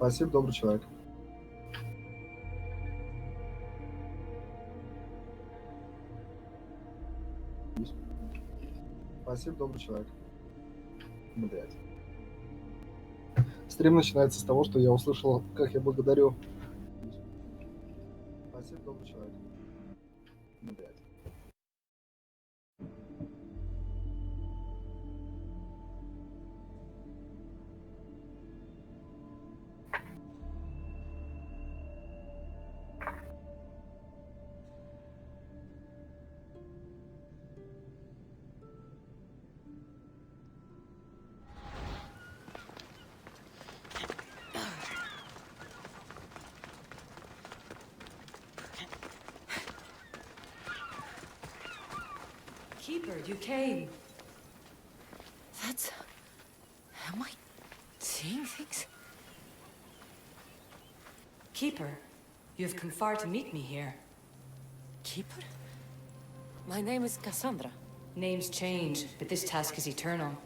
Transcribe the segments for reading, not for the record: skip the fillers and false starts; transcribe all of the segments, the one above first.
Спасибо, добрый человек. Спасибо, добрый человек. Блять. Стрим начинается с того, что я услышал, как я благодарю. Спасибо, добрый человек. Блять. Keeper, you came. That's... Am I seeing things? Keeper, you have come far to meet me here. Keeper? My name is Cassandra. Names change, but this task is eternal.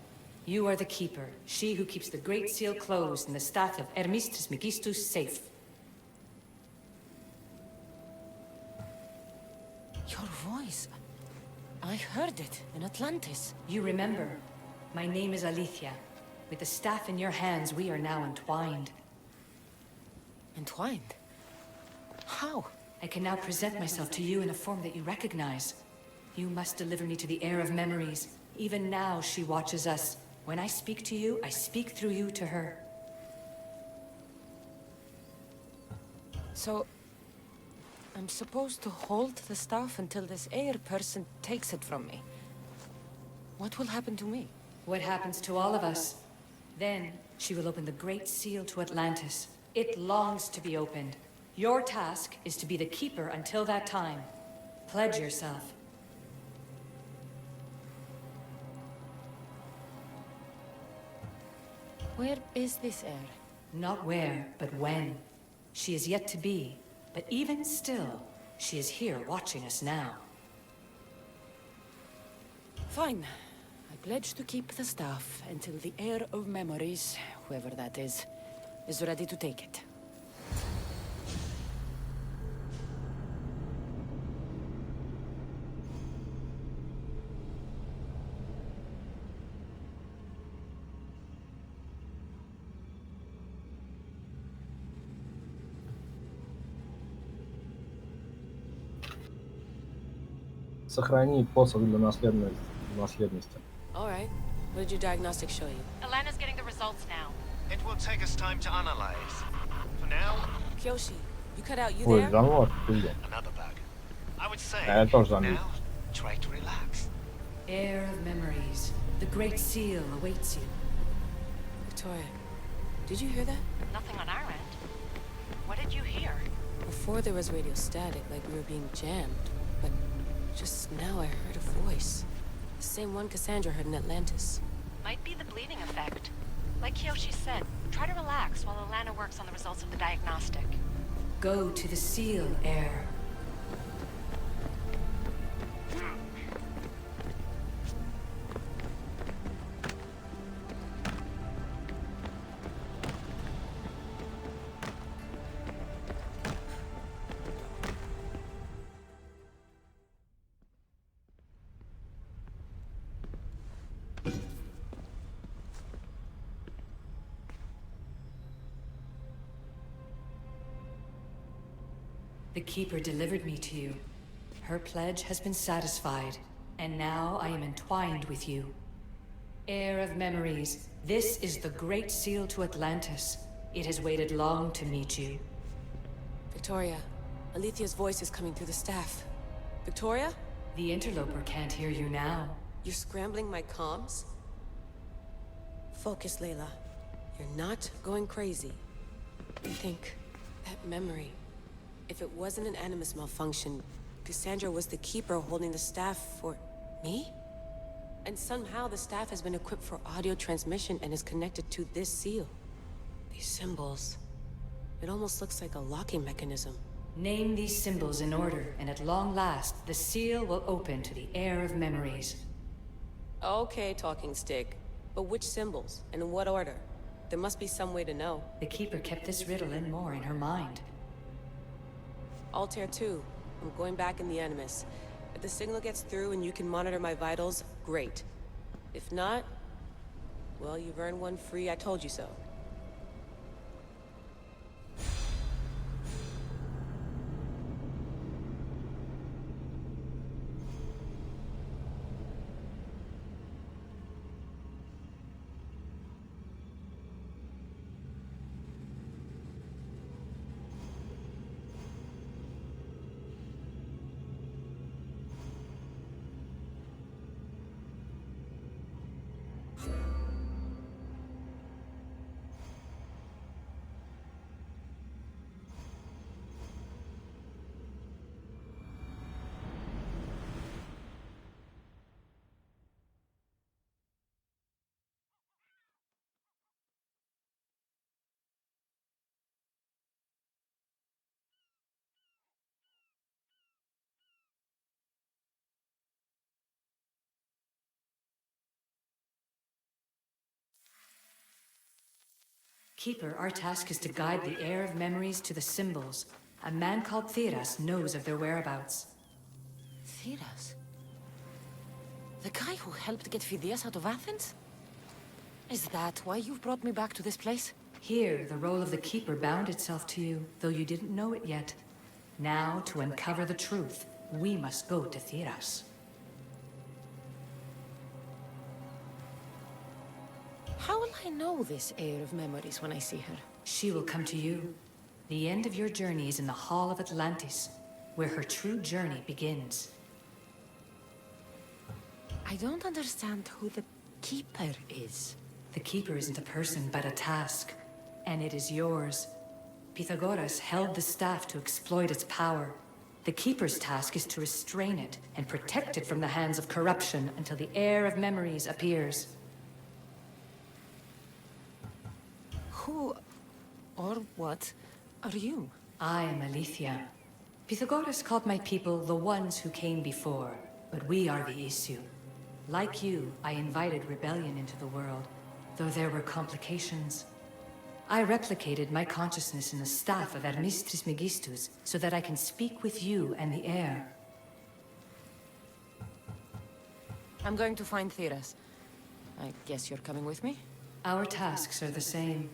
You are the Keeper, she who keeps the Great Seal closed and the staff of Hermes Trismegistus safe. Your voice... I heard it in Atlantis. You remember. My name is Alethea. With the staff in your hands, we are now entwined. Entwined? How? I can now present myself to you in a form that you recognize. You must deliver me to the heir of memories. Even now, she watches us. When I speak to you, I speak through you to her. So... I'm supposed to hold the staff until this heir person takes it from me. What will happen to me? What happens to all of us? Then, she will open the Great Seal to Atlantis. It longs to be opened. Your task is to be the Keeper until that time. Pledge yourself. Where is this heir? Not where, but when. She is yet to be. But even still, she is here watching us now. Fine. I pledge to keep the staff until the heir of memories, whoever that is ready to take it. Сохрани посох для наследности. All right. What did your diagnostics show you? Alana's getting the results now. It will take us time to analyze. For now, Kyoshi, you cut out you Ой, there? занлог, пиздец. another bug. I would say, Я тоже занлог. now, try to relax. Heir of memories. The Great Seal awaits you. Victoria, did you hear that? Nothing on our end. What did you hear? Before there was radio static, like we were being jammed. But just now I heard a voice. The same one Cassandra heard in Atlantis. Might be the bleeding effect. Like Kyoshi said, try to relax while Alana works on the results of the diagnostic. Go to the Seal, heir. The Keeper delivered me to you. Her pledge has been satisfied, and now I am entwined with you. Heir of memories, this is the Great Seal to Atlantis. It has waited long to meet you. Victoria, Alethea's voice is coming through the staff. Victoria? The interloper can't hear you now. You're scrambling my comms? Focus, Layla. You're not going crazy. I think that memory... If it wasn't an Animus malfunction, Cassandra was the Keeper holding the staff for... me? And somehow the staff has been equipped for audio transmission and is connected to this seal. These symbols... It almost looks like a locking mechanism. Name these symbols in order, and at long last, the seal will open to the Heir of memories. Okay, talking stick. But which symbols? And in what order? There must be some way to know. The Keeper kept this riddle and more in her mind. Altair 2. I'm going back in the Animus. If the signal gets through and you can monitor my vitals, great. If not, well, you've earned one free I told you so. Keeper, our task is to guide the heir of memories to the symbols. A man called Theras knows of their whereabouts. Theras? The guy who helped get Phidias out of Athens? Is that why you've brought me back to this place? Here, the role of the Keeper bound itself to you, though you didn't know it yet. Now, to uncover the truth, we must go to Theras. How will I know this heir of memories when I see her? She will come to you. The end of your journey is in the Hall of Atlantis, where her true journey begins. I don't understand who the Keeper is. The Keeper isn't a person, but a task. And it is yours. Pythagoras held the staff to exploit its power. The Keeper's task is to restrain it and protect it from the hands of corruption until the heir of memories appears. Who or what are you? I am Aletheia. Pythagoras called my people the ones who came before, but we are the issue. Like you, I invited rebellion into the world, though there were complications. I replicated my consciousness in the staff of Hermistris Megistus so that I can speak with you and the heir. I'm going to find Theras. I guess you're coming with me? Our tasks are the same.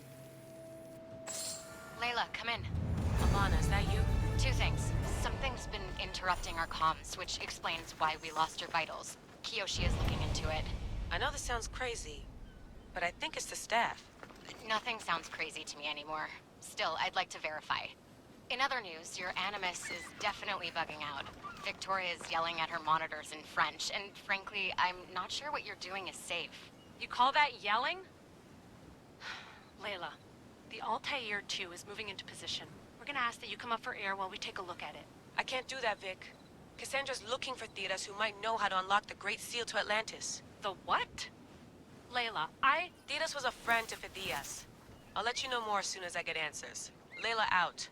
Layla, come in. Alana, is that you? Two things. Something's been interrupting our comms, which explains why we lost your vitals. Kiyoshi is looking into it. I know this sounds crazy, but I think it's the staff. Nothing sounds crazy to me anymore. Still, I'd like to verify. In other news, your Animus is definitely bugging out. Victoria is yelling at her monitors in French, and frankly, I'm not sure what you're doing is safe. You call that yelling? Layla, the Altair 2 is moving into position. We're gonna ask that you come up for air while we take a look at it. I can't do that, Vic. Cassandra's looking for Theras who might know how to unlock the Great Seal to Atlantis. The what? Layla, Theras was a friend to Phidias. I'll let you know more as soon as I get answers. Layla out.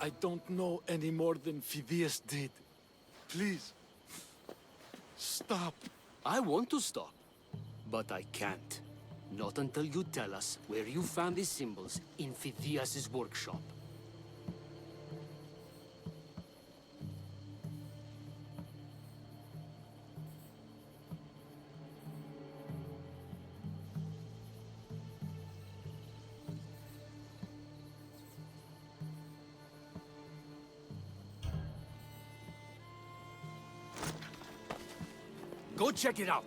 I don't know any more than Phidias did. Please, stop. I want to stop, but I can't. Not until you tell us where you found these symbols in Phidias' workshop. Go check it out!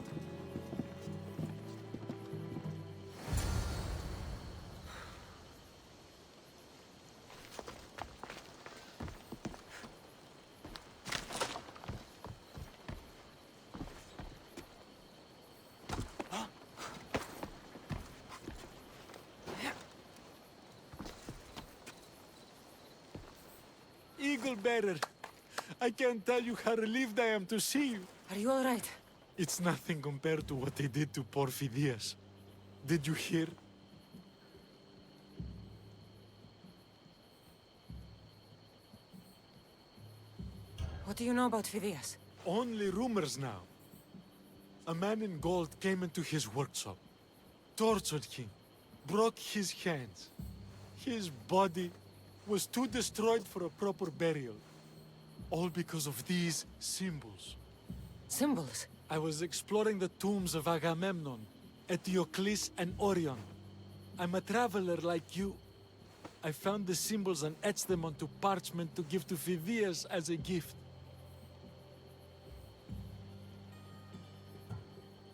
Eagle Bearer, I can't tell you how relieved I am to see you. Are you all right? It's nothing compared to what they did to poor Phidias. Did you hear? What do you know about Phidias? Only rumors now. A man in gold came into his workshop, tortured him, broke his hands. His body was too destroyed for a proper burial. All because of these symbols. Symbols? I was exploring the tombs of Agamemnon, Eteocles, and Orion. I'm a traveler like you. I found the symbols and etched them onto parchment to give to Phidias as a gift.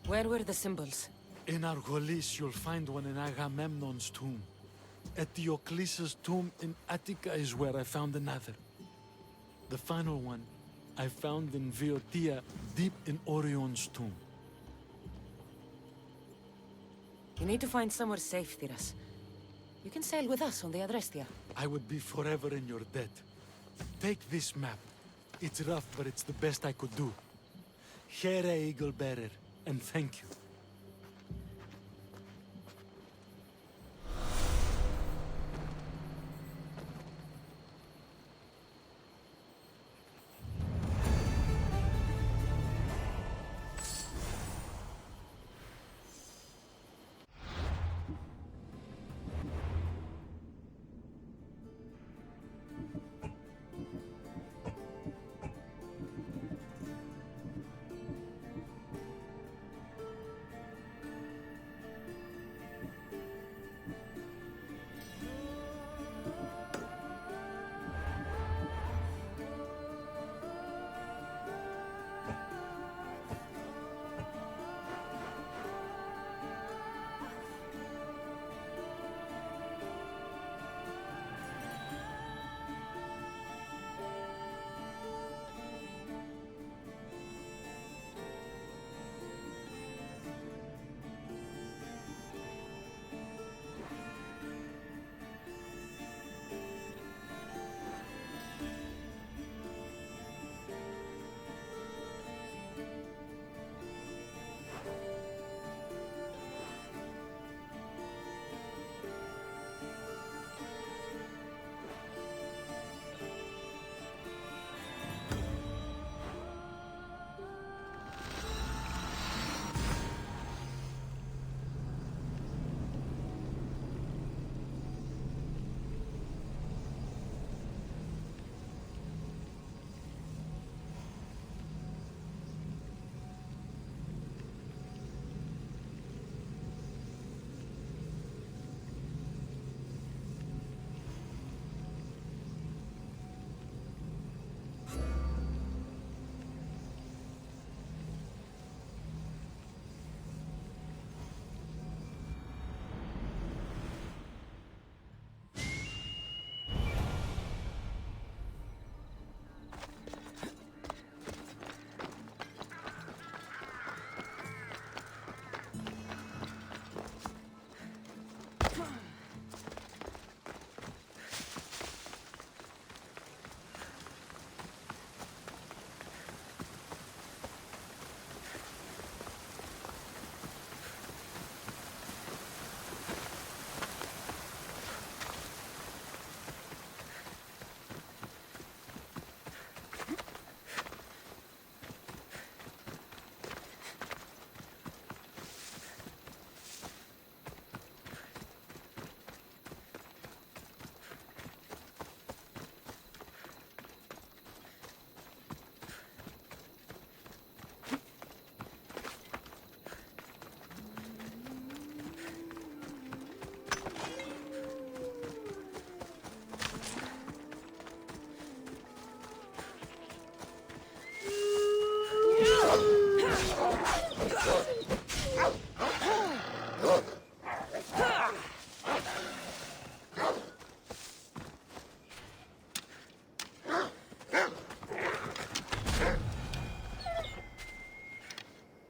Where were the symbols? In Argolis, you'll find one in Agamemnon's tomb. At Eteocles' tomb in Attica is where I found another. The final one I found in Viotia, deep in Orion's tomb. You need to find somewhere safe, Thiras. You can sail with us on the Adrestia. I would be forever in your debt. Take this map. It's rough, but it's the best I could do. Here, Eagle Bearer, and thank you.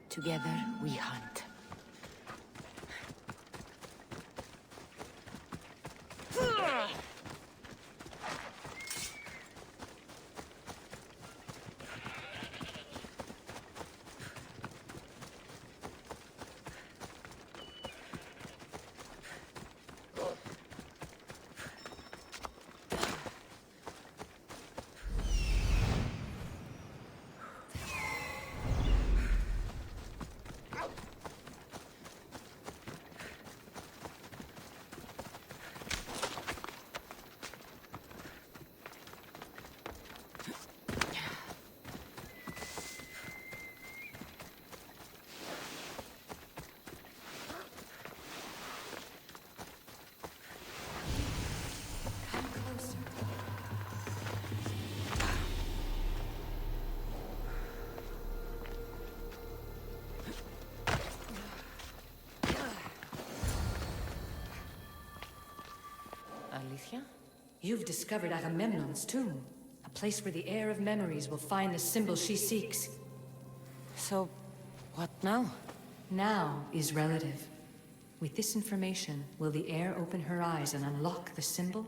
Together we hunt. Alicia? You've discovered Agamemnon's tomb, a place where the heir of memories will find the symbol she seeks. So, what now? Now is relative. With this information, will the heir open her eyes and unlock the symbol?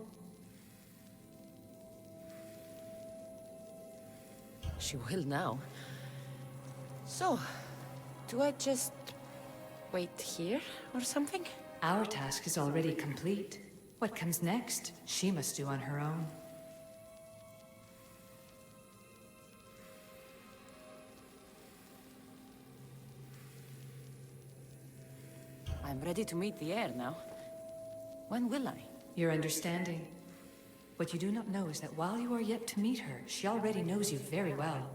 She will now. So, do I just wait here or something? Our task is already complete. What comes next, she must do on her own. I'm ready to meet the heir now. When will I? Your understanding. What you do not know is that while you are yet to meet her, she already knows you very well.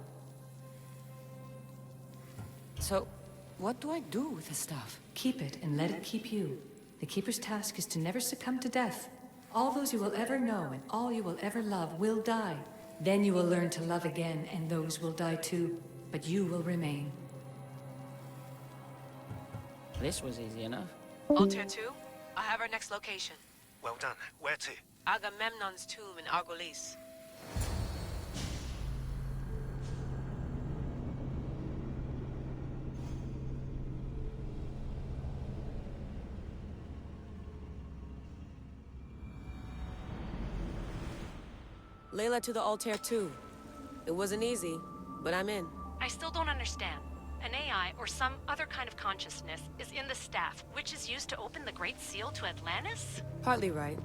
So, what do I do with the stuff? Keep it and let it keep you. The Keeper's task is to never succumb to death. All those you will ever know and all you will ever love will die. Then you will learn to love again, and those will die too. But you will remain. This was easy enough. Altair 2, I have our next location. Well done. Where to? Agamemnon's tomb in Argolis. Layla to the Altair 2. It wasn't easy, but I'm in. I still don't understand. An AI, or some other kind of consciousness, is in the staff, which is used to open the Great Seal to Atlantis? Partly right.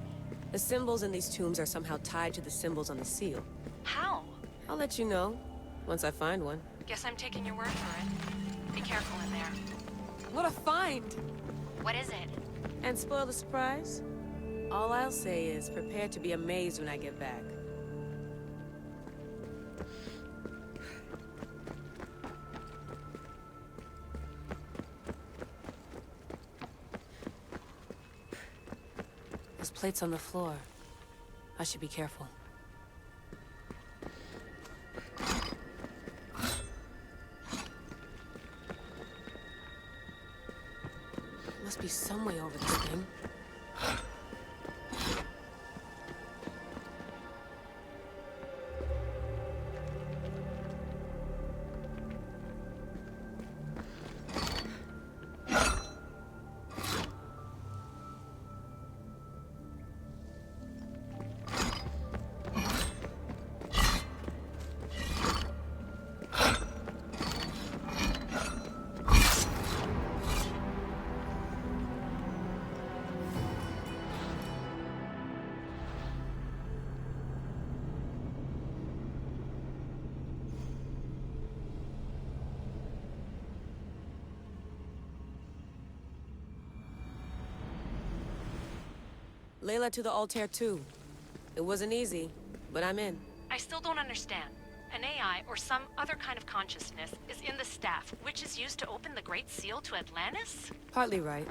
The symbols in these tombs are somehow tied to the symbols on the seal. How? I'll let you know, once I find one. Guess I'm taking your word for it. Be careful in there. What a find! What is it? And spoil the surprise? All I'll say is, prepare to be amazed when I get back. There's plates on the floor. I should be careful. Must be some way over this thing. Layla to the Altair 2. It wasn't easy, but I'm in. I still don't understand. An AI, or some other kind of consciousness, is in the staff, which is used to open the Great Seal to Atlantis? Partly right.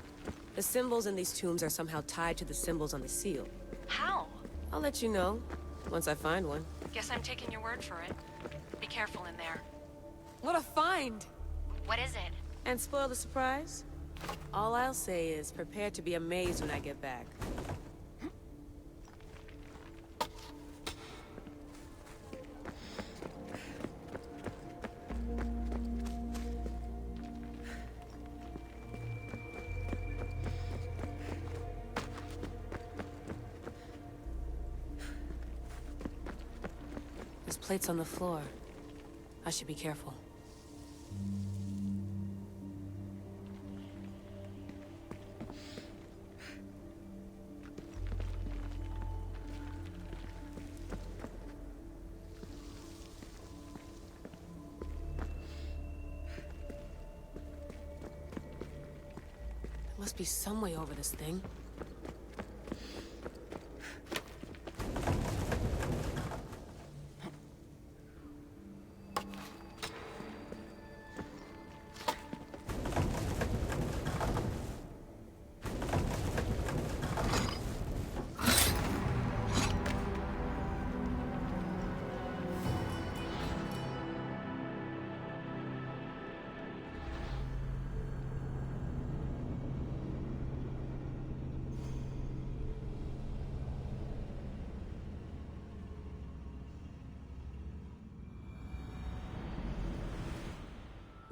The symbols in these tombs are somehow tied to the symbols on the seal. How? I'll let you know, once I find one. Guess I'm taking your word for it. Be careful in there. What a find! What is it? And spoil the surprise? All I'll say is prepare to be amazed when I get back. There's plates on the floor. I should be careful. There must be some way over this thing.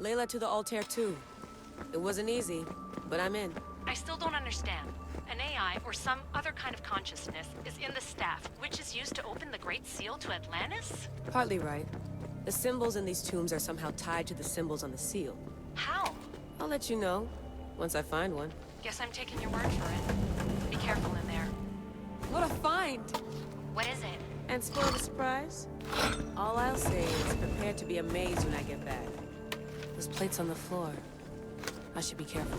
Layla to the Altair too. It wasn't easy, but I'm in. I still don't understand. An AI or some other kind of consciousness is in the staff, which is used to open the Great Seal to Atlantis? Partly right. The symbols in these tombs are somehow tied to the symbols on the seal. How? I'll let you know, once I find one. Guess I'm taking your word for it. Be careful in there. What a find! What is it? And spoil the surprise? All I'll say is prepare to be amazed when I get back. Those plates on the floor. I should be careful.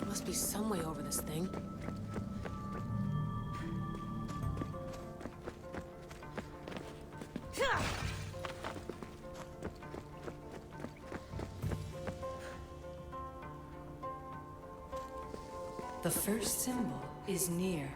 Must be some way over this thing. The first symbol is near.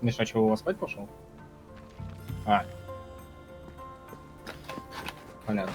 Миша, чего, у вас спать пошел? А. Понятно.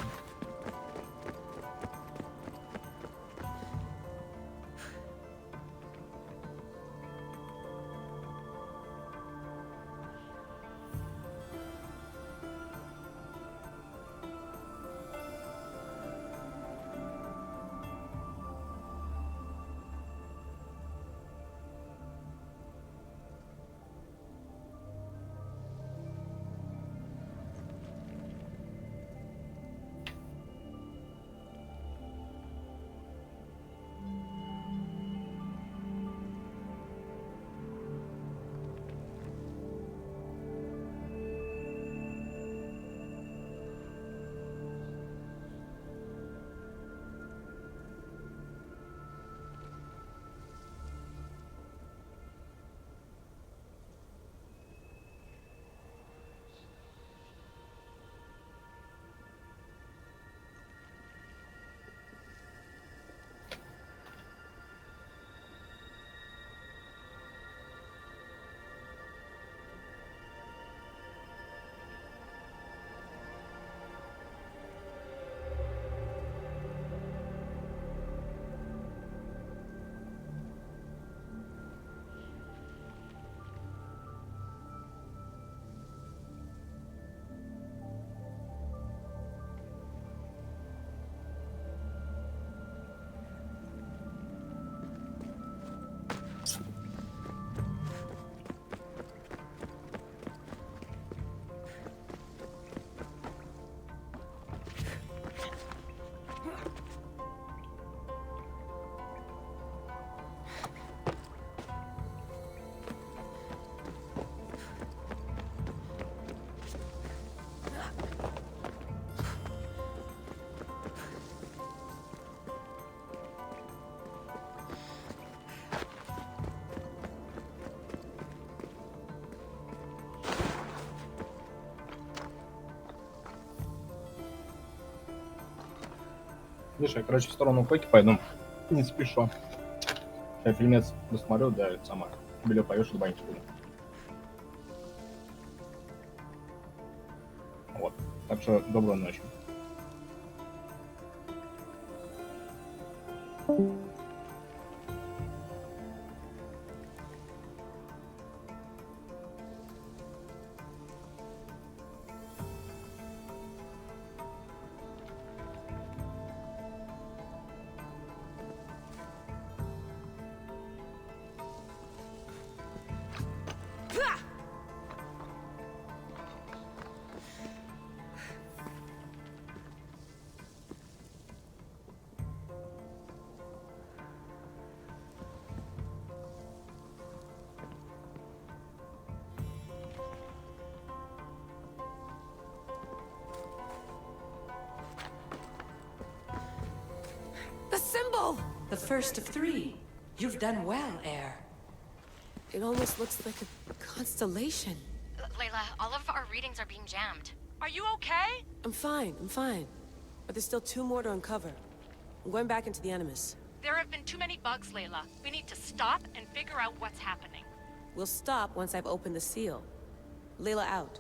Миша, я, короче, в сторону койки пойду. Не спешу. Я фильмец досмотрю, да, это сама. Белье повешу, добавить буду. Вот. Так что доброй ночи. The symbol! The first of three. You've done well, Air. It almost looks like a constellation. Layla, all of our readings are being jammed. Are you okay? I'm fine. But there's still 2 more to uncover. I'm going back into the Animus. There have been too many bugs, Layla. We need to stop and figure out what's happening. We'll stop once I've opened the seal. Layla out.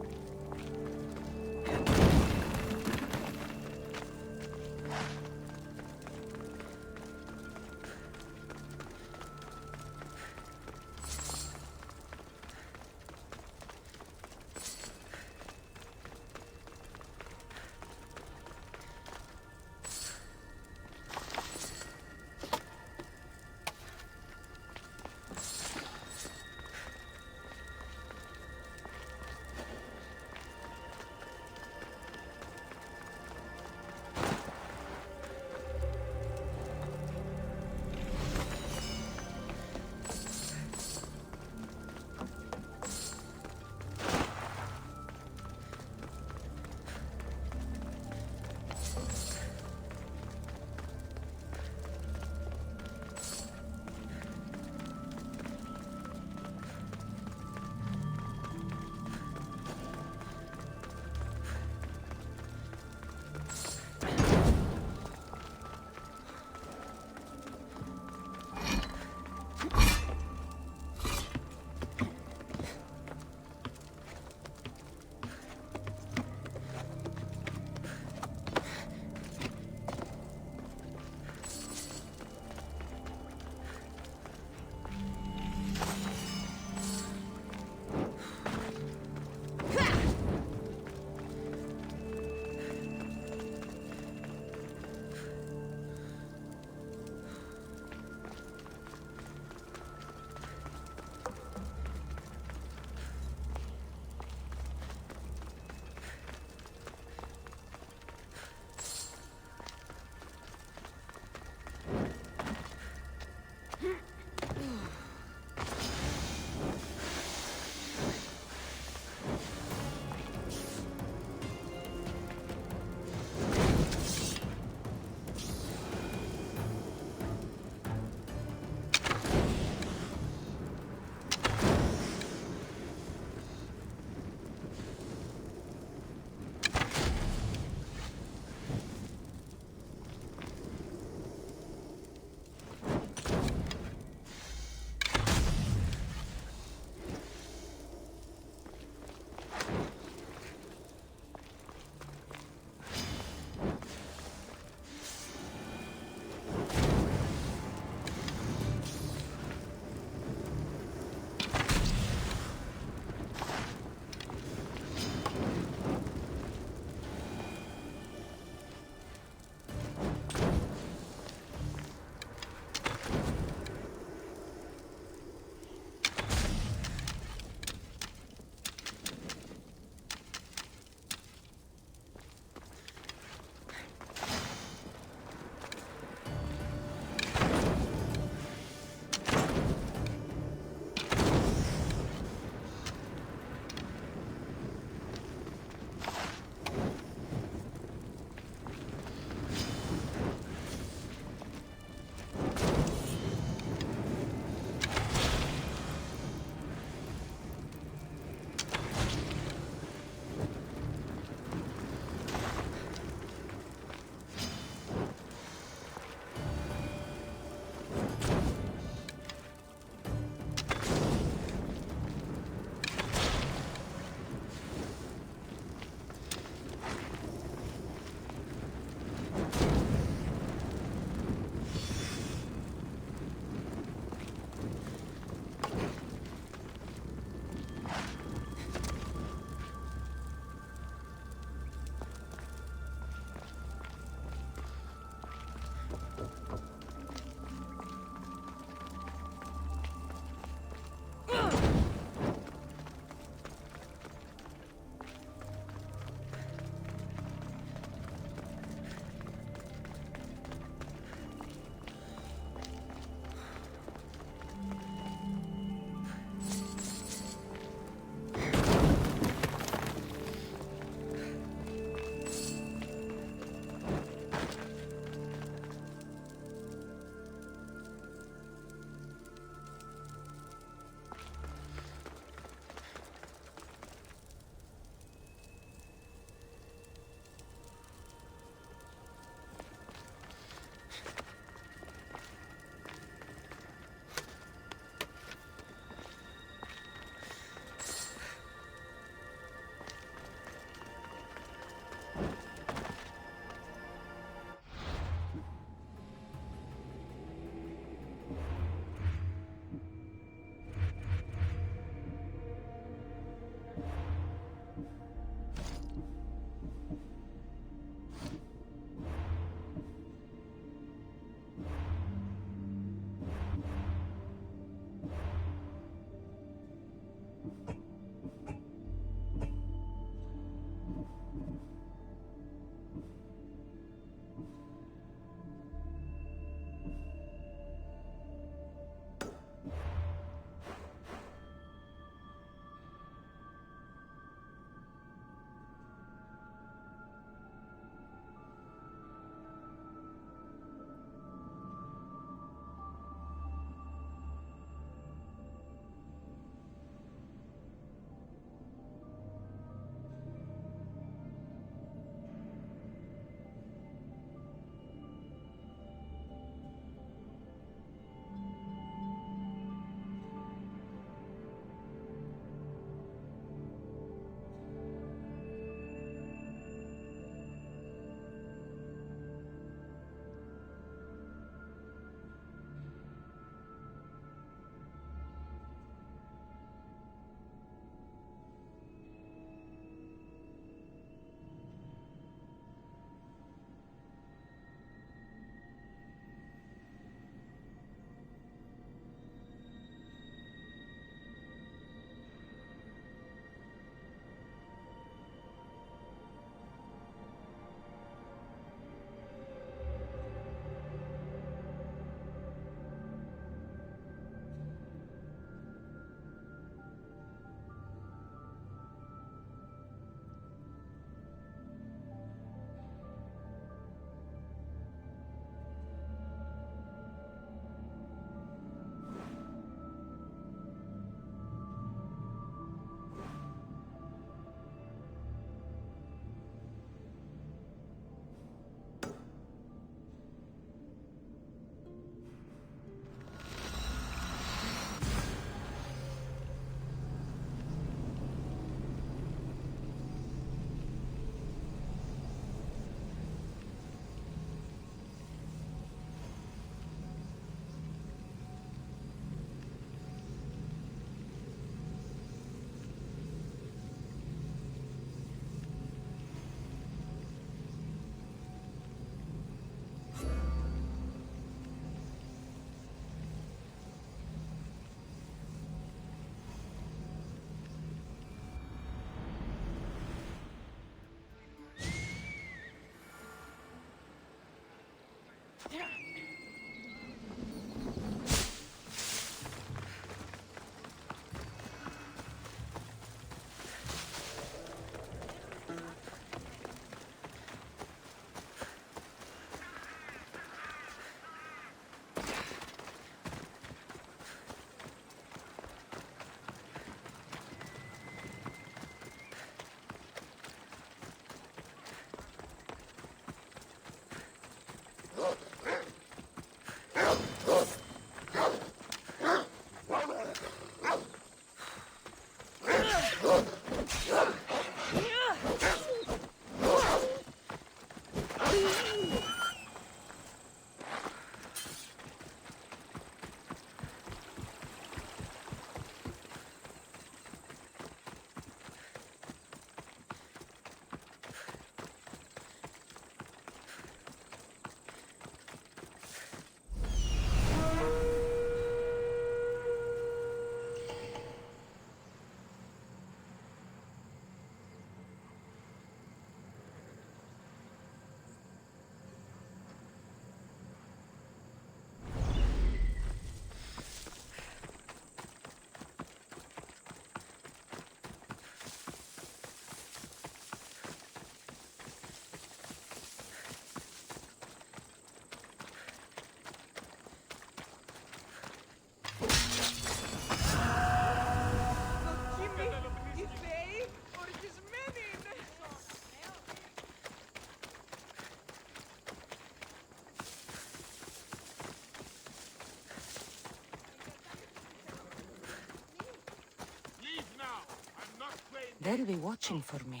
They'll be watching for me.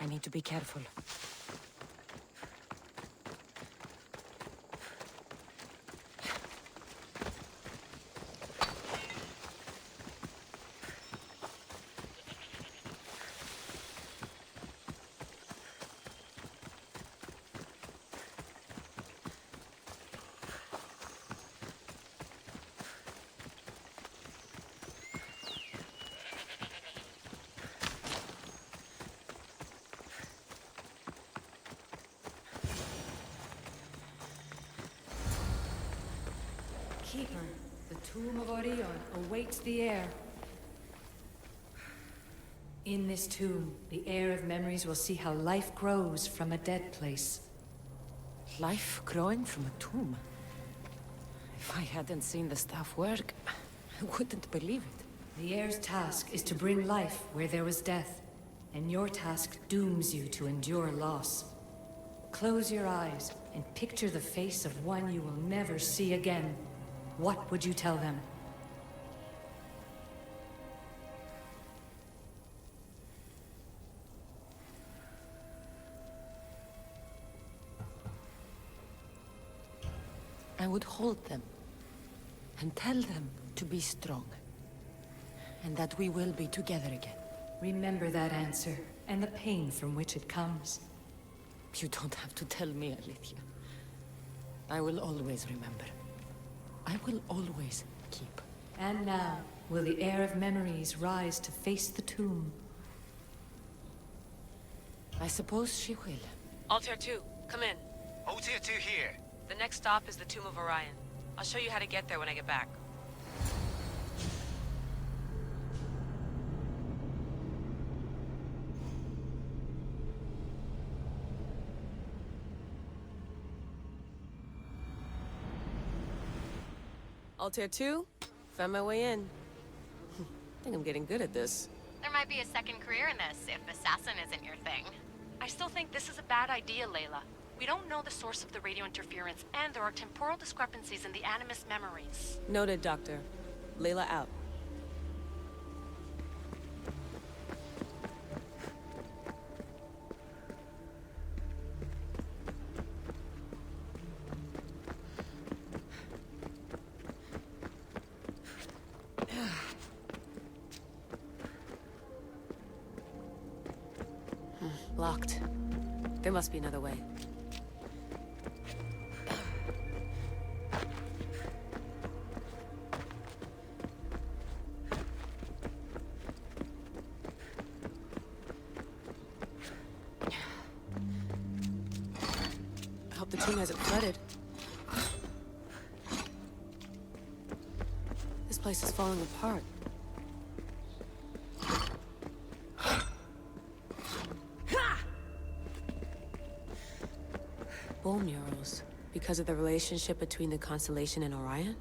I need to be careful. Keeper, the tomb of Orion awaits the heir. In this tomb, the heir of memories will see how life grows from a dead place. Life growing from a tomb? If I hadn't seen the staff work, I wouldn't believe it. The heir's task is to bring life where there was death, and your task dooms you to endure loss. Close your eyes and picture the face of one you will never see again. What would you tell them? I would hold them and tell them to be strong, and that we will be together again. Remember that answer, and the pain from which it comes. You don't have to tell me, Alethea. I will always remember. I will always keep. And now, will the heir of memories rise to face the tomb? I suppose she will. Altair 2, come in. Altair 2 here. The next stop is the Tomb of Orion. I'll show you how to get there when I get back. Altair 2, found my way in. I think I'm getting good at this. There might be a second career in this if Assassin isn't your thing. I still think this is a bad idea, Layla. We don't know the source of the radio interference, and there are temporal discrepancies in the Animus memories. Noted, Doctor. Layla out. Locked. There must be another way. I hope the tomb hasn't flooded. This place is falling apart. Bone murals. Because of the relationship between the constellation and Orion?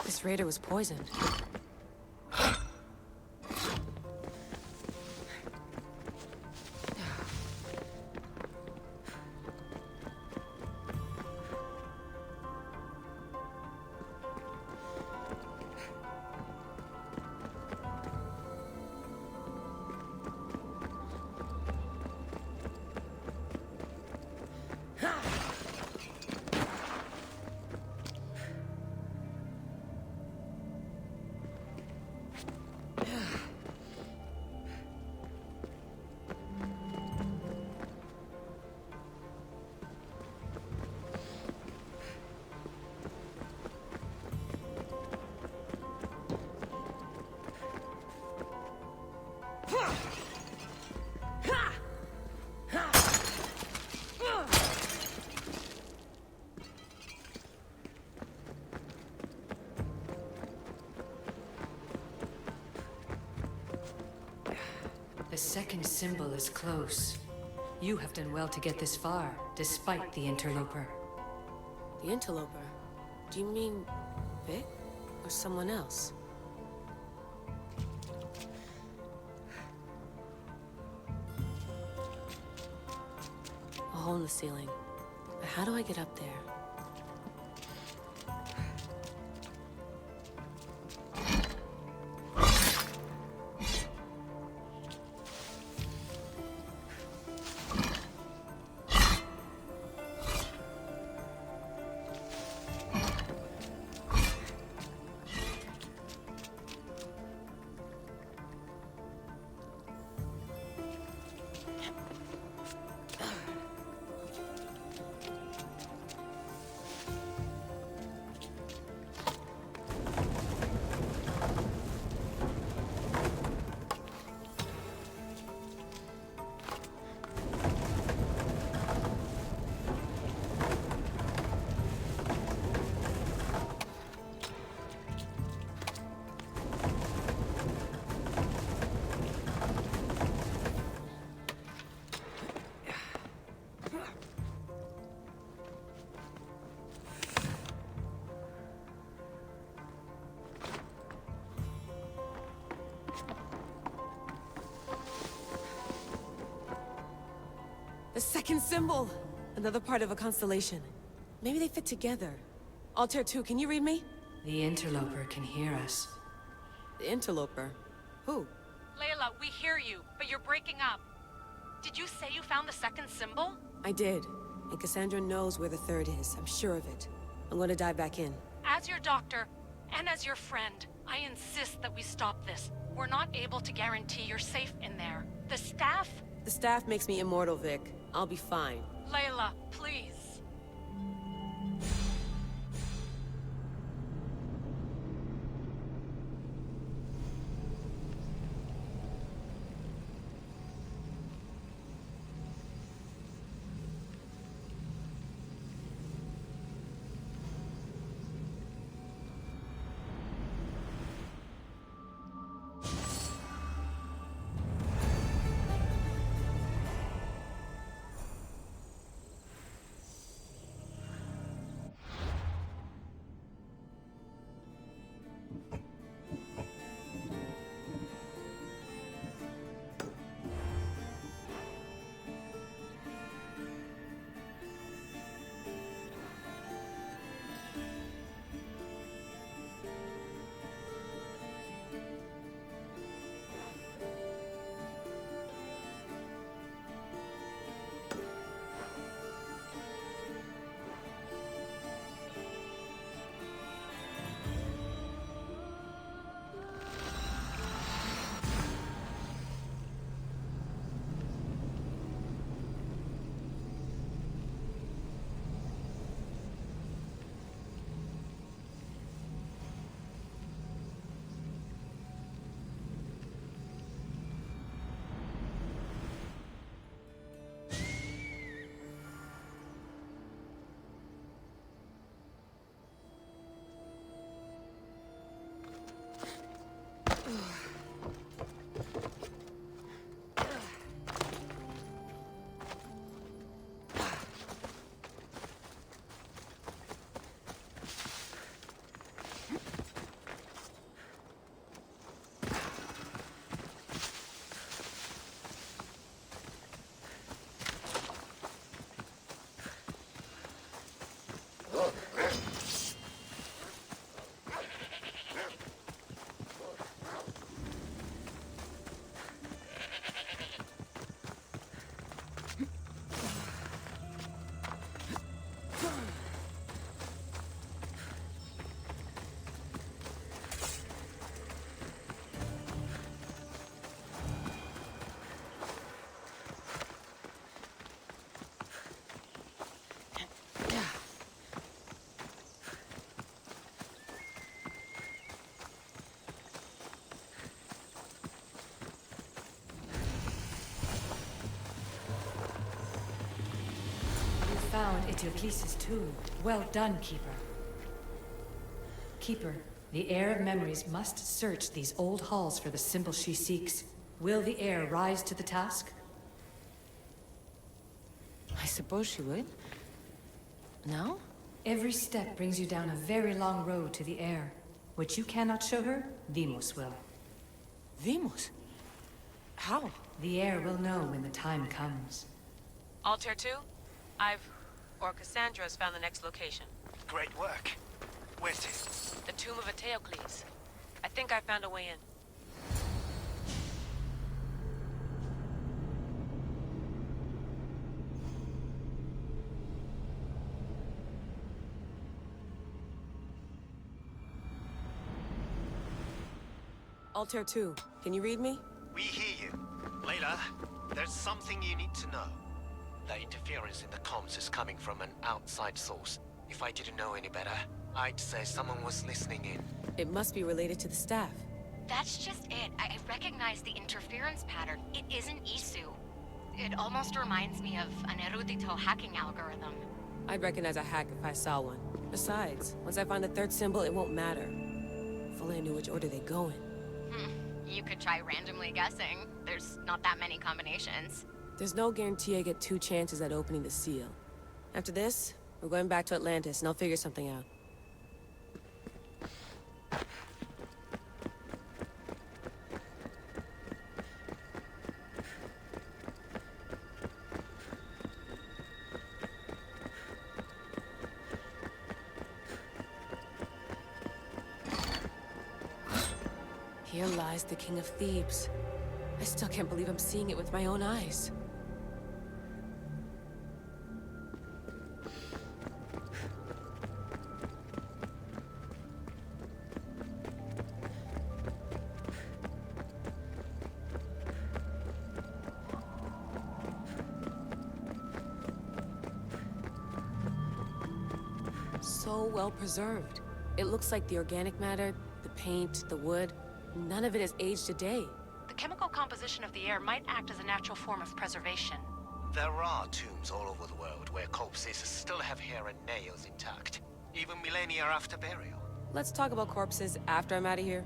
This raider was poisoned. second symbol is close. You have done well to get this far, despite the interloper. The interloper? Do you mean Vic? Or someone else? A hole in the ceiling. But how do I get up there? The second symbol! Another part of a constellation. Maybe they fit together. Altair 2, can you read me? The interloper can hear us. The interloper? Who? Layla, we hear you, but you're breaking up. Did you say you found the second symbol? I did. And Cassandra knows where the third is. I'm sure of it. I'm gonna dive back in. As your doctor, and as your friend, I insist that we stop this. We're not able to guarantee you're safe in there. The staff? The staff makes me immortal, Vic. I'll be fine. Layla, please. Found Eteocles' tomb. Well done, Keeper. Keeper, the heir of memories must search these old halls for the symbol she seeks. Will the heir rise to the task? I suppose she would. No? Every step brings you down a very long road to the heir. What you cannot show her, Demos will. Demos? How? The heir will know when the time comes. Altair 2, Cassandra's found the next location. Great work. Where's it? The Tomb of Eteocles. I think I found a way in. Altair 2, can you read me? We hear you. Layla, there's something you need to know. The interference in the comms is coming from an outside source. If I didn't know any better, I'd say someone was listening in. It must be related to the staff. That's just it. I recognize the interference pattern. It isn't Isu. It almost reminds me of an erudito hacking algorithm. I'd recognize a hack if I saw one. Besides, once I find the third symbol, it won't matter. If only I knew which order they go in. You could try randomly guessing. There's not that many combinations. There's no guarantee I get 2 chances at opening the seal. After this, we're going back to Atlantis, and I'll figure something out. Here lies the King of Thebes. I still can't believe I'm seeing it with my own eyes. So well preserved. It looks like the organic matter, the paint, the wood, none of it has aged a day. The chemical composition of the air might act as a natural form of preservation. There are tombs all over the world where corpses still have hair and nails intact, even millennia after burial. Let's talk about corpses after I'm out of here.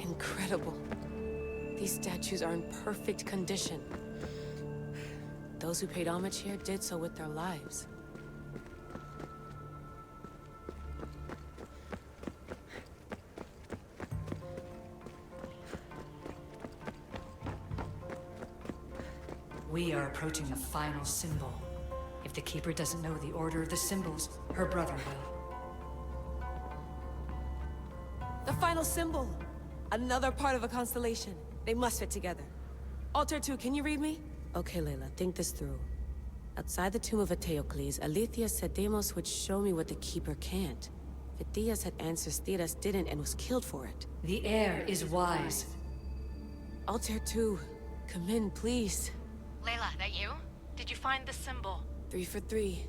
Incredible. These statues are in perfect condition. Those who paid homage here did so with their lives. We are approaching the final symbol. If the Keeper doesn't know the order of the symbols, her brother will. The final symbol! Another part of a constellation. They must fit together. Altair 2, can you read me? Okay, Layla, think this through. Outside the tomb of Eteocles, Alethea said Deimos would show me what the Keeper can't. Phidias had answers Theras didn't and was killed for it. The heir is wise. Altair 2, come in, please. Layla, that you? Did you find the symbol? 3 for 3.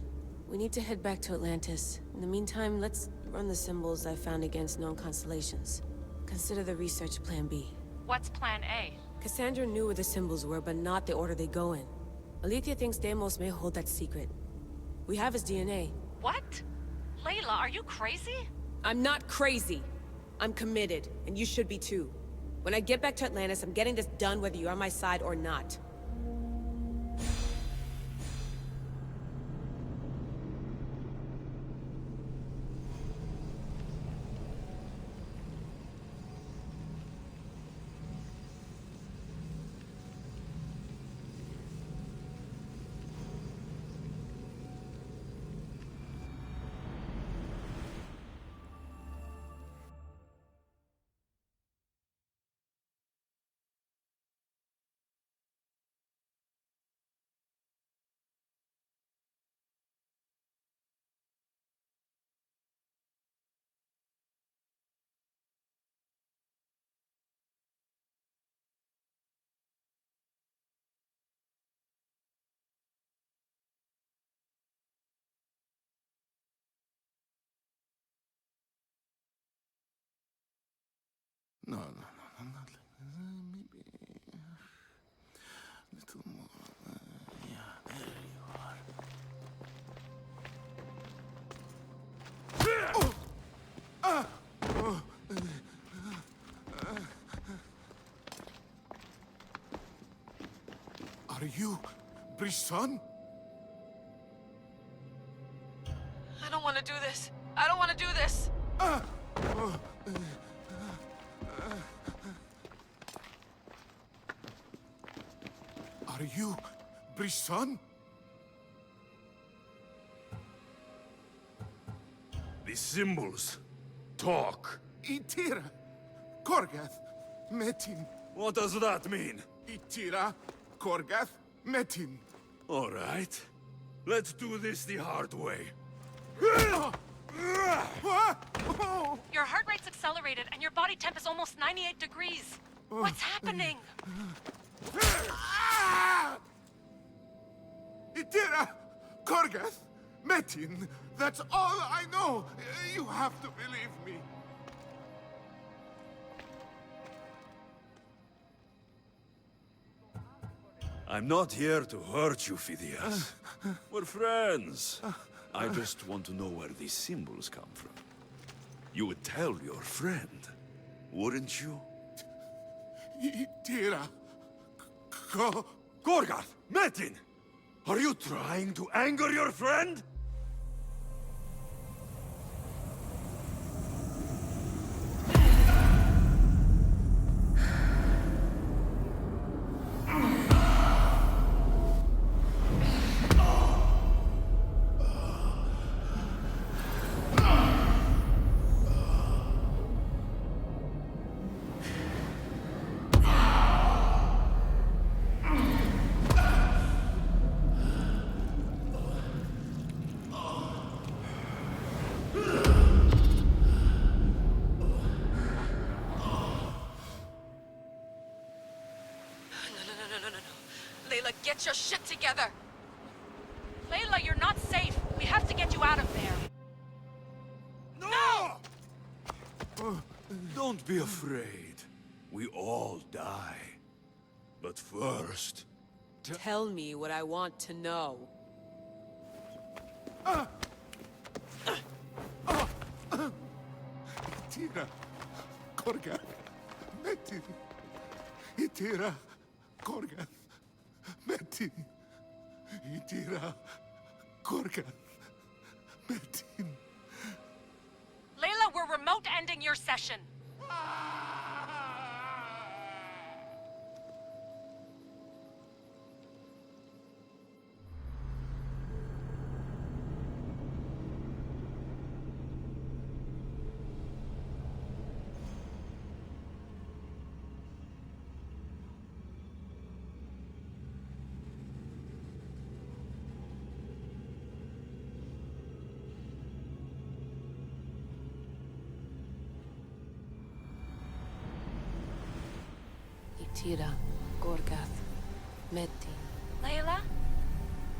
We need to head back to Atlantis. In the meantime, let's run the symbols I found against known constellations. Consider the research plan B. What's plan A? Cassandra knew where the symbols were, but not the order they go in. Alethea thinks Deimos may hold that secret. We have his DNA. What? Layla, are you crazy? I'm not crazy. I'm committed, and you should be too. When I get back to Atlantis, I'm getting this done whether you're on my side or not. No, not maybe a little more. Yeah, there you are. Are you Brisson? I don't want to do this. I don't want to do this. Are you Brisson? The symbols talk. Itira, Korgath, Metin. What does that mean? Itira, Korgath, Metin. All right. Let's do this the hard way. Your heart rate's accelerated and your body temp is almost 98 degrees. What's happening? Itira, Korgath, Metin. That's all I know. You have to believe me. I'm not here to hurt you, Phidias. We're friends. I just want to know where these symbols come from. You would tell your friend, wouldn't you? Itira, Gorgath! Metin! Are you trying to anger your friend? Layla, get your shit together! Layla, you're not safe. We have to get you out of there. No! Don't be afraid. We all die. But first... Tell me what I want to know. Itira, Korgath, Metin. Itira, Korgath, Metin. Itira, Korgath, Metin. Layla, we're remote ending your session. Itira, Gorgath, Metin. Layla?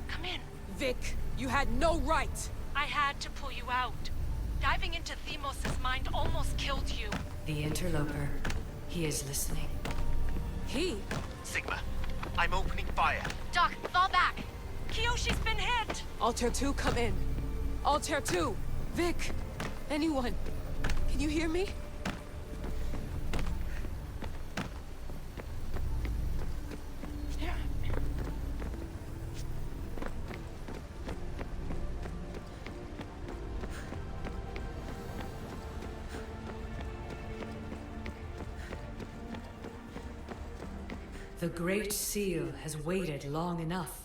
Come in. Vic, you had no right! I had to pull you out. Diving into Themos' mind almost killed you. The interloper. He is listening. He? Sigma, I'm opening fire. Doc, fall back! Kiyoshi's been hit! Altair 2, come in. Altair 2! Vic! Anyone? Can you hear me? The Great Seal has waited long enough.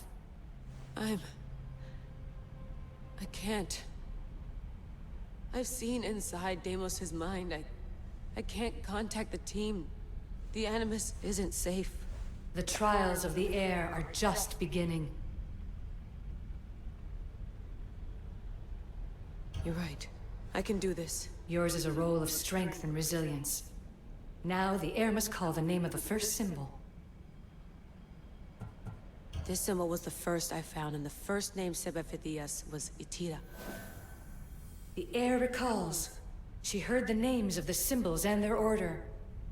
I can't. I've seen inside Deimos' mind. I can't contact the team. The Animus isn't safe. The trials of the air are just beginning. You're right. I can do this. Yours is a role of strength and resilience. Now the air must call the name of the first symbol. This symbol was the first I found, and the first name said by Phidias was Itira. The air recalls. She heard the names of the symbols and their order.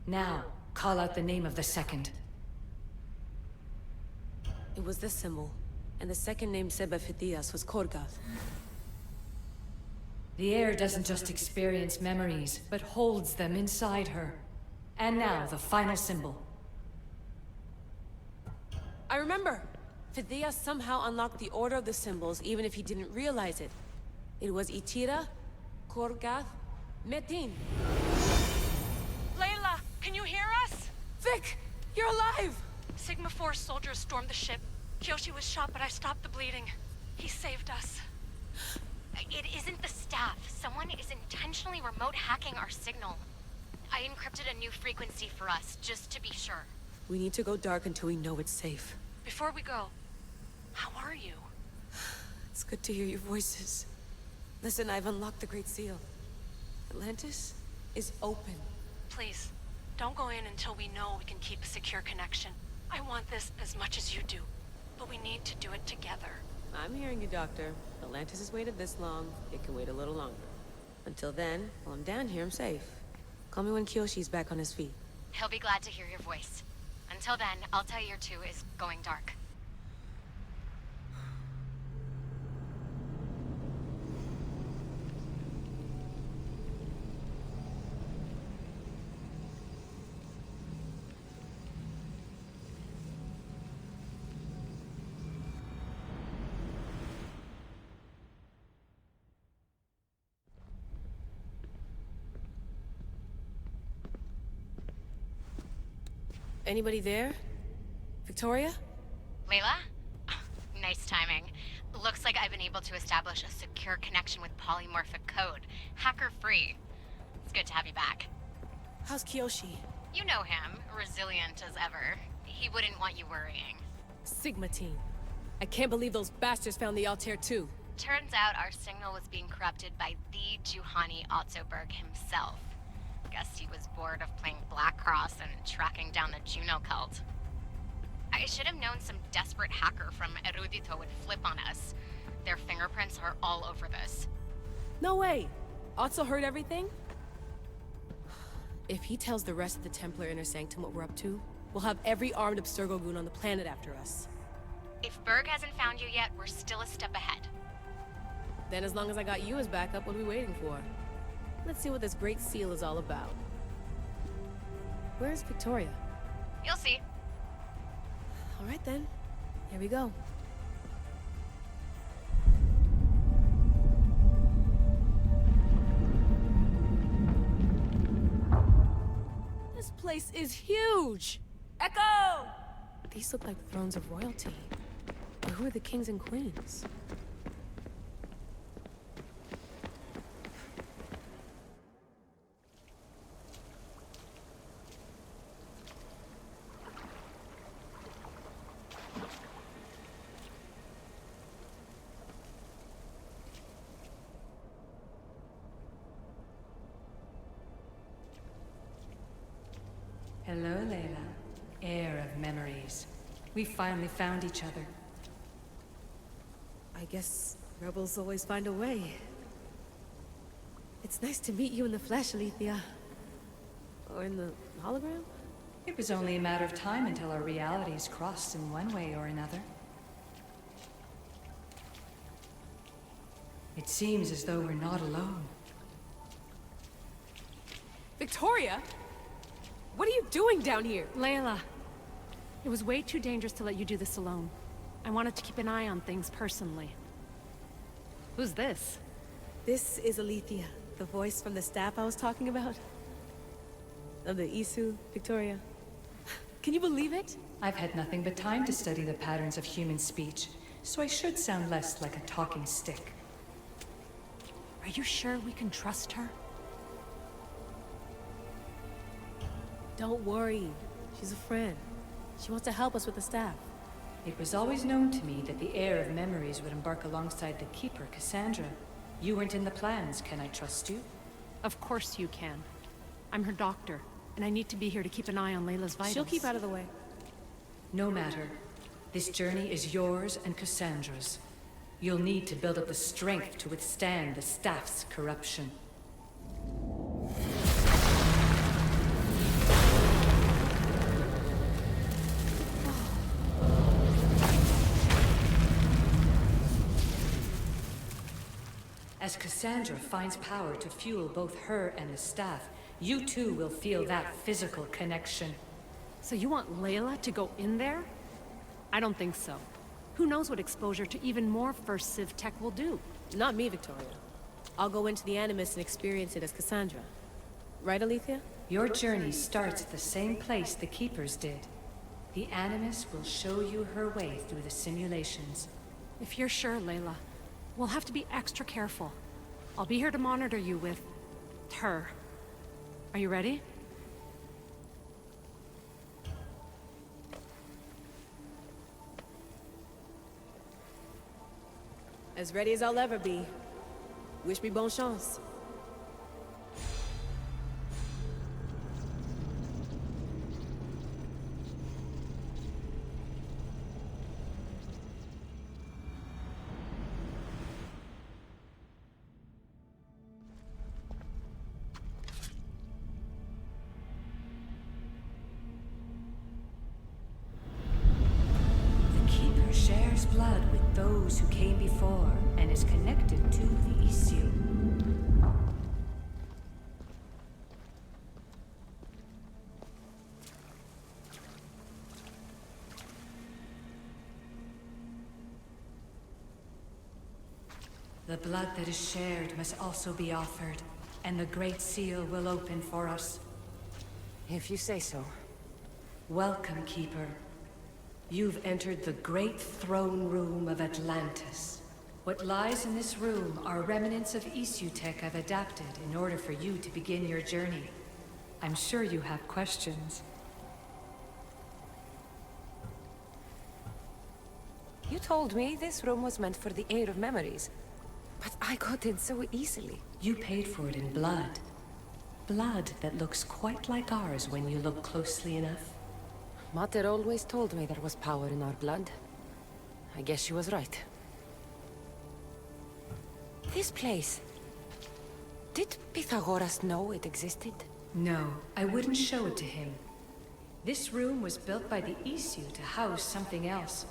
Now, call out the name of the second. It was this symbol, and the second name said by Phidias was Korgath. The air doesn't just experience memories, but holds them inside her. And now, the final symbol. I remember! Phidias somehow unlocked the order of the symbols, even if he didn't realize it. It was Itira, Korgath, Metin. Layla, can you hear us? Vic! You're alive! Sigma 4 soldiers stormed the ship. Kiyoshi was shot, but I stopped the bleeding. He saved us. It isn't the staff. Someone is intentionally remote hacking our signal. I encrypted a new frequency for us, just to be sure. We need to go dark until we know it's safe. Before we go, how are you? It's good to hear your voices. Listen, I've unlocked the Great Seal. Atlantis is open. Please, don't go in until we know we can keep a secure connection. I want this as much as you do, but we need to do it together. I'm hearing you, Doctor. Atlantis has waited this long. It can wait a little longer. Until then, while I'm down here, I'm safe. Call me when Kiyoshi's back on his feet. He'll be glad to hear your voice. Until then, Altair 2 is going dark. Anybody there? Victoria? Layla? Nice timing. Looks like I've been able to establish a secure connection with polymorphic code. Hacker-free. It's good to have you back. How's Kiyoshi? You know him. Resilient as ever. He wouldn't want you worrying. Sigma team. I can't believe those bastards found the Altair 2. Turns out our signal was being corrupted by the Juhani Otzoberg himself. Guess he was bored of playing Black Cross and tracking down the Juno cult. I should have known some desperate hacker from Erudito would flip on us. Their fingerprints are all over this. No way! Otso heard everything? If he tells the rest of the Templar Inner Sanctum what we're up to, we'll have every armed Abstergo goon on the planet after us. If Berg hasn't found you yet, we're still a step ahead. Then as long as I got you as backup, what are we waiting for? Let's see what this Great Seal is all about. Where's Victoria? You'll see. All right then. Here we go. This place is huge! Echo! These look like thrones of royalty. But who are the kings and queens? Hello, Layla. Heir of memories. We finally found each other. I guess rebels always find a way. It's nice to meet you in the flesh, Alethea. Or in the hologram? It was only a matter of time until our realities crossed in one way or another. It seems as though we're not alone. Victoria? What are you doing down here? Layla, it was way too dangerous to let you do this alone. I wanted to keep an eye on things personally. Who's this? This is Alethea, the voice from the staff I was talking about. Of the Isu, Victoria. Can you believe it? I've had nothing but time to study the patterns of human speech, so I should sound less like a talking stick. Are you sure we can trust her? Don't worry. She's a friend. She wants to help us with the staff. It was always known to me that the heir of memories would embark alongside the Keeper, Cassandra. You weren't in the plans. Can I trust you? Of course you can. I'm her doctor, and I need to be here to keep an eye on Layla's vitals. She'll keep out of the way. No matter. This journey is yours and Cassandra's. You'll need to build up the strength to withstand the staff's corruption. As Cassandra finds power to fuel both her and the staff, you too will feel that physical connection. So you want Layla to go in there? I don't think so. Who knows what exposure to even more First Civ tech will do? Not me, Victoria. I'll go into the Animus and experience it as Cassandra. Right, Alethea? Your journey starts at the same place the Keepers did. The Animus will show you her way through the simulations. If you're sure, Layla, we'll have to be extra careful. I'll be here to monitor you with... her. Are you ready? As ready as I'll ever be. Wish me bonne chance. The Keeper shares blood with those who came before and is connected to the Isu. The blood that is shared must also be offered, and the Great Seal will open for us. If you say so. Welcome, Keeper. You've entered the great throne room of Atlantis. What lies in this room are remnants of Isu tech I've adapted in order for you to begin your journey. I'm sure you have questions. You told me this room was meant for the heir of memories, but I got in so easily. You paid for it in blood. Blood that looks quite like ours when you look closely enough. Mater always told me there was power in our blood. I guess she was right. This place... Did Pythagoras know it existed? No, I wouldn't show it to him. This room was built by the Isu to house something else.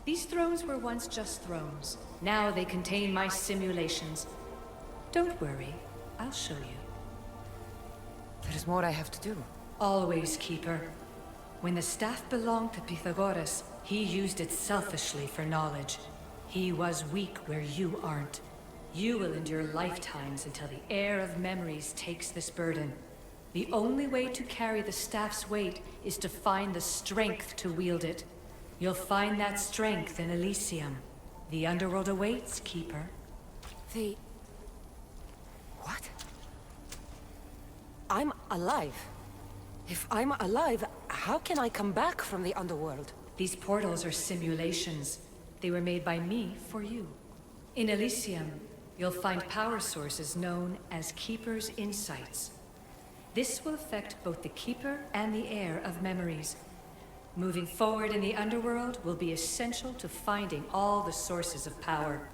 These thrones were once just thrones. Now they contain my simulations. Don't worry, I'll show you. There's more I have to do. Always, Keeper. When the staff belonged to Pythagoras, he used it selfishly for knowledge. He was weak where you aren't. You will endure lifetimes until the heir of memories takes this burden. The only way to carry the staff's weight is to find the strength to wield it. You'll find that strength in Elysium. The underworld awaits, Keeper. The... What? I'm alive. If I'm alive, how can I come back from the underworld? These portals are simulations. They were made by me for you. In Elysium, you'll find power sources known as Keeper's Insights. This will affect both the Keeper and the heir of memories. Moving forward in the underworld will be essential to finding all the sources of power.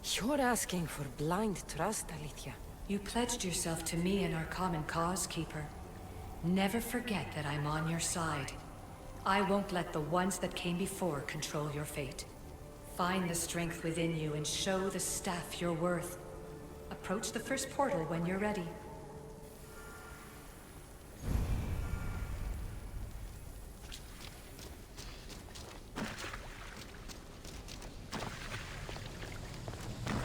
You're asking for blind trust, Alethea. You pledged yourself to me and our common cause, Keeper. Never forget that I'm on your side. I won't let the ones that came before control your fate. Find the strength within you and show the staff your worth. Approach the first portal when you're ready.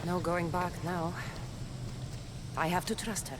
No going back now. I have to trust her.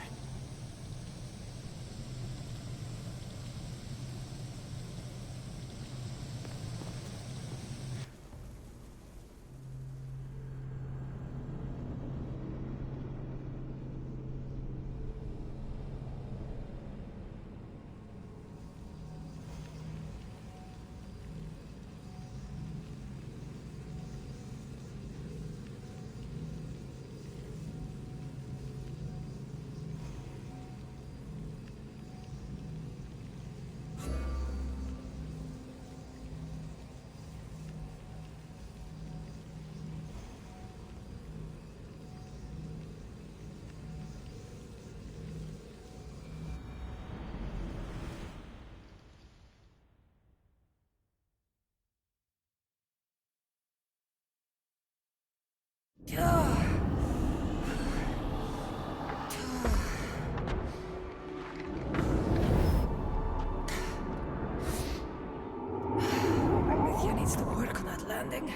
Alethea needs to work on that landing.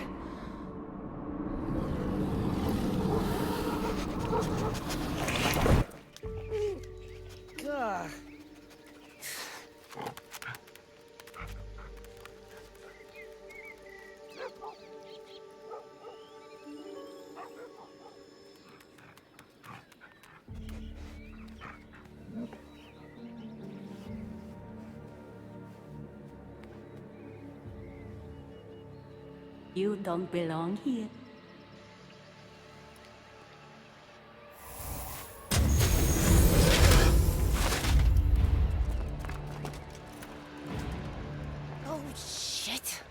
Gah. You don't belong here. Oh, shit.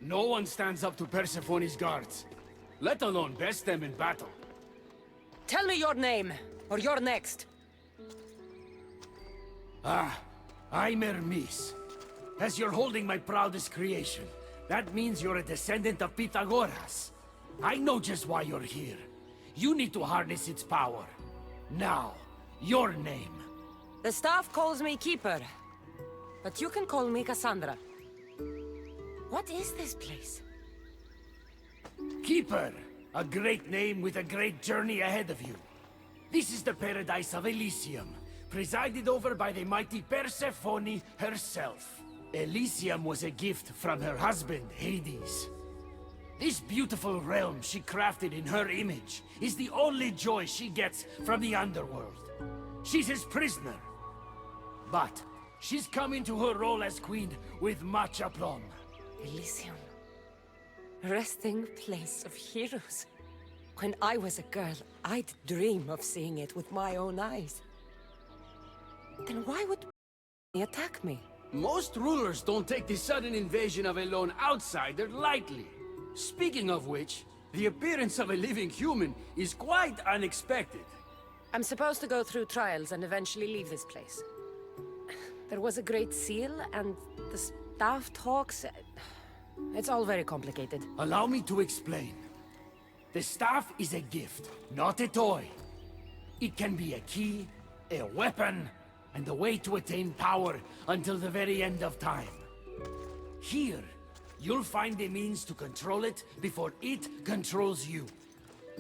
No one stands up to Persephone's guards, let alone best them in battle. Tell me your name, or you're next. I'm Hermes. As you're holding my proudest creation, that means you're a descendant of Pythagoras. I know just why you're here. You need to harness its power. Now, your name. The staff calls me Keeper, but you can call me Cassandra. What is this place? Keeper, a great name with a great journey ahead of you. This is the paradise of Elysium, presided over by the mighty Persephone herself. Elysium was a gift from her husband, Hades. This beautiful realm she crafted in her image is the only joy she gets from the underworld. She's his prisoner. But she's come into her role as queen with much aplomb. Elysium. Resting place of heroes. When I was a girl, I'd dream of seeing it with my own eyes. Then why would he attack me? Most rulers don't take the sudden invasion of a lone outsider lightly. Speaking of which, the appearance of a living human is quite unexpected. I'm supposed to go through trials and eventually leave this place. There was a great seal, and the staff talks... It's all very complicated. Allow me to explain. The staff is a gift, not a toy. It can be a key, a weapon, and a way to attain power until the very end of time. Here, you'll find a means to control it before it controls you.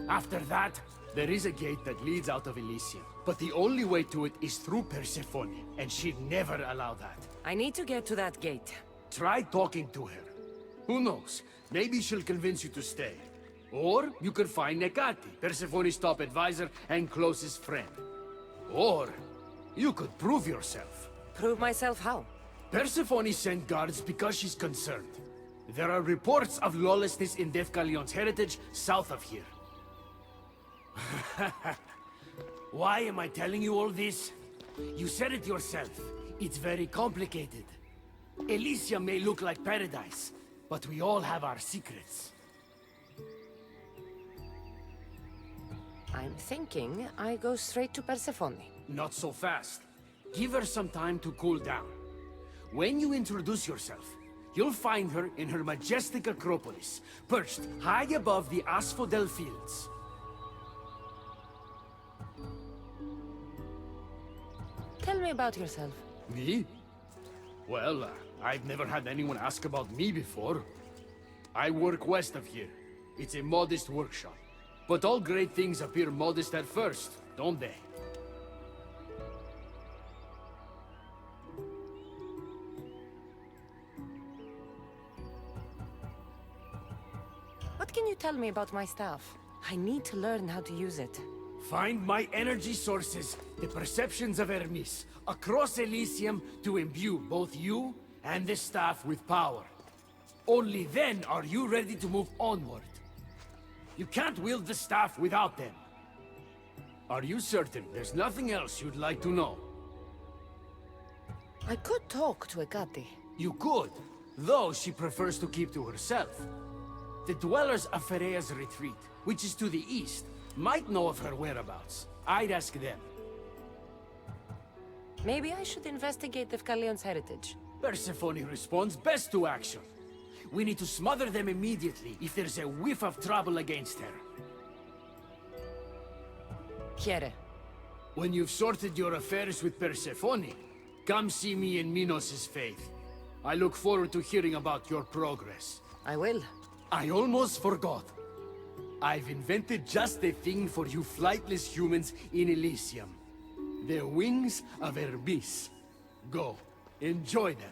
After that, there is a gate that leads out of Elysium, but the only way to it is through Persephone, and she'd never allow that. I need to get to that gate. Try talking to her. Who knows? Maybe she'll convince you to stay. Or you could find Nekati, Persephone's top advisor and closest friend. Or you could prove yourself. Prove myself how? Persephone sent guards because she's concerned. There are reports of lawlessness in Defkalion's heritage south of here. Why am I telling you all this? You said it yourself. It's very complicated. Elysium may look like paradise, but we all have our secrets. I'm thinking I go straight to Persephone. Not so fast. Give her some time to cool down. When you introduce yourself, you'll find her in her majestic acropolis, perched high above the asphodel fields. Tell me about yourself. Me? Well, I've never had anyone ask about me before. I work west of here. It's a modest workshop. But all great things appear modest at first, don't they? What can you tell me about my staff? I need to learn how to use it. Find my energy sources, the perceptions of Hermes, across Elysium to imbue both you and the staff with power. Only then are you ready to move onward. You can't wield the staff without them. Are you certain there's nothing else you'd like to know? I could talk to Ekati. You could, though she prefers to keep to herself. The dwellers of Pherea's retreat, which is to the east, might know of her whereabouts. I'd ask them. Maybe I should investigate Defkalion's heritage. Persephone responds best to action. We need to smother them immediately if there's a whiff of trouble against her. Quiere. When you've sorted your affairs with Persephone, come see me in Minos' faith. I look forward to hearing about your progress. I will. I almost forgot. I've invented just the thing for you flightless humans in Elysium. The wings of Hermes. Go, enjoy them.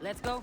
Let's go.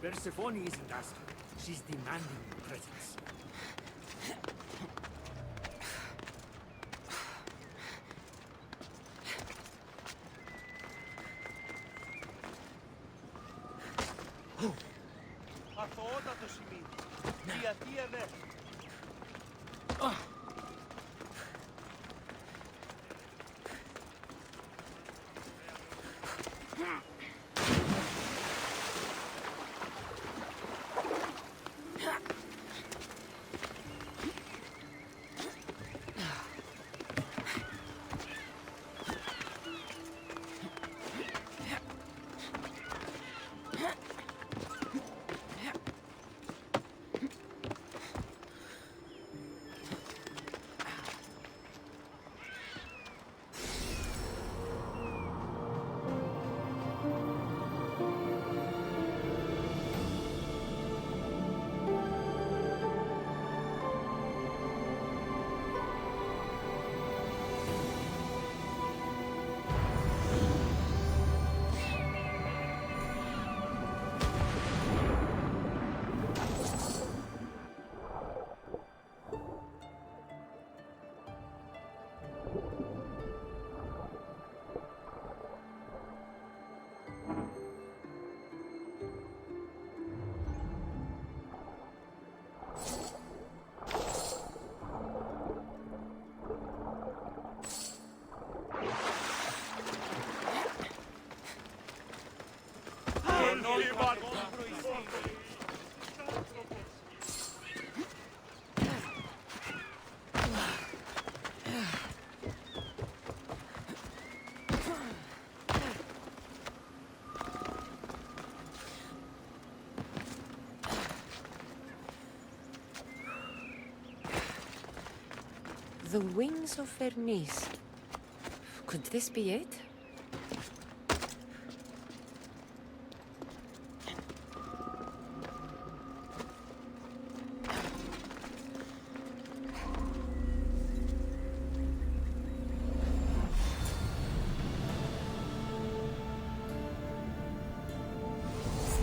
Persephone isn't asking. She's demanding your presence. The wings of Vernice. Could this be it?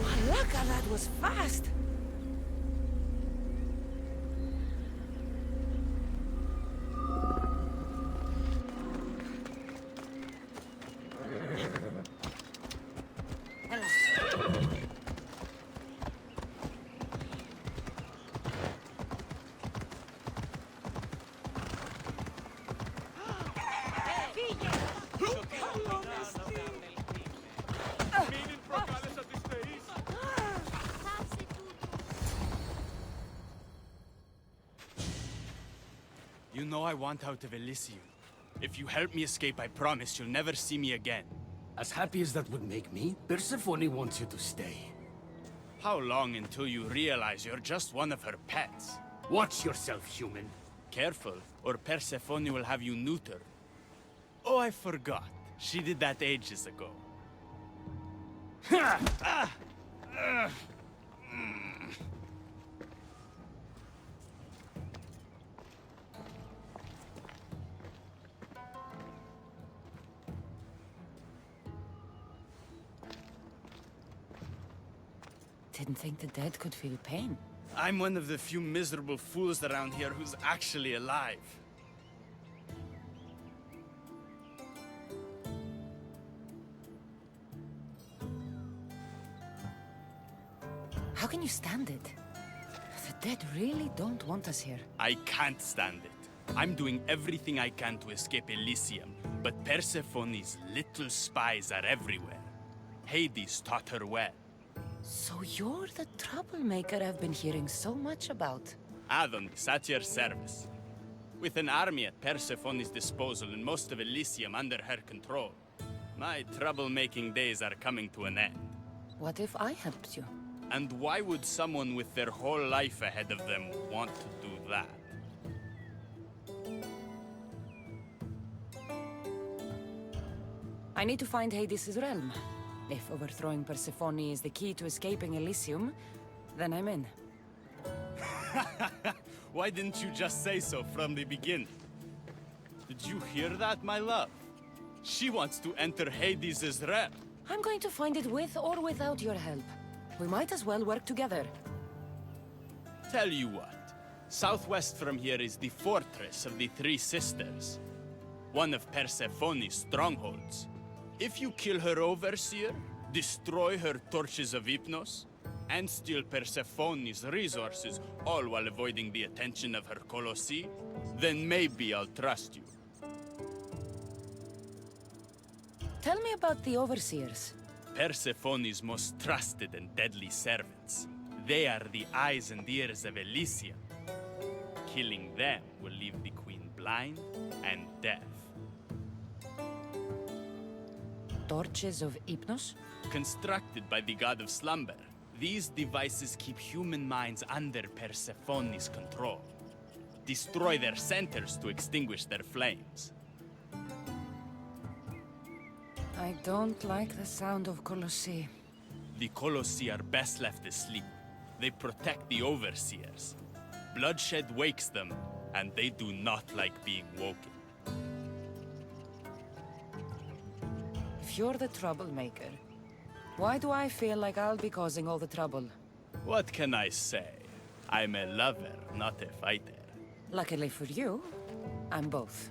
Malaka, that was fast! You know I want out of Elysium. If you help me escape, I promise you'll never see me again. As happy as that would make me, Persephone wants you to stay. How long until you realize you're just one of her pets? Watch yourself, human. Careful, or Persephone will have you neutered. Oh, I forgot. She did that ages ago. Didn't think the dead could feel pain. I'm one of the few miserable fools around here who's actually alive. How can you stand it? The dead really don't want us here. I can't stand it. I'm doing everything I can to escape Elysium, but Persephone's little spies are everywhere. Hades taught her well. So you're the troublemaker I've been hearing so much about. Adonis, at your service. With an army at Persephone's disposal and most of Elysium under her control, my troublemaking days are coming to an end. What if I helped you? And why would someone with their whole life ahead of them want to do that? I need to find Hades' realm. If overthrowing Persephone is the key to escaping Elysium, then I'm in. Why didn't you just say so from the beginning? Did you hear that, my love? She wants to enter Hades' realm. I'm going to find it with or without your help. We might as well work together. Tell you what, southwest from here is the fortress of the Three Sisters, one of Persephone's strongholds. If you kill her overseer, destroy her torches of Hypnos, and steal Persephone's resources, all while avoiding the attention of her Colossi, then maybe I'll trust you. Tell me about the overseers. Persephone's most trusted and deadly servants. They are the eyes and ears of Elysium. Killing them will leave the queen blind and deaf. Torches of Hypnos? Constructed by the god of slumber, these devices keep human minds under Persephone's control. Destroy their centers to extinguish their flames. I don't like the sound of Colossi. The Colossi are best left asleep. They protect the overseers. Bloodshed wakes them, and they do not like being woken. If you're the troublemaker, why do I feel like I'll be causing all the trouble? What can I say? I'm a lover, not a fighter. Luckily for you, I'm both.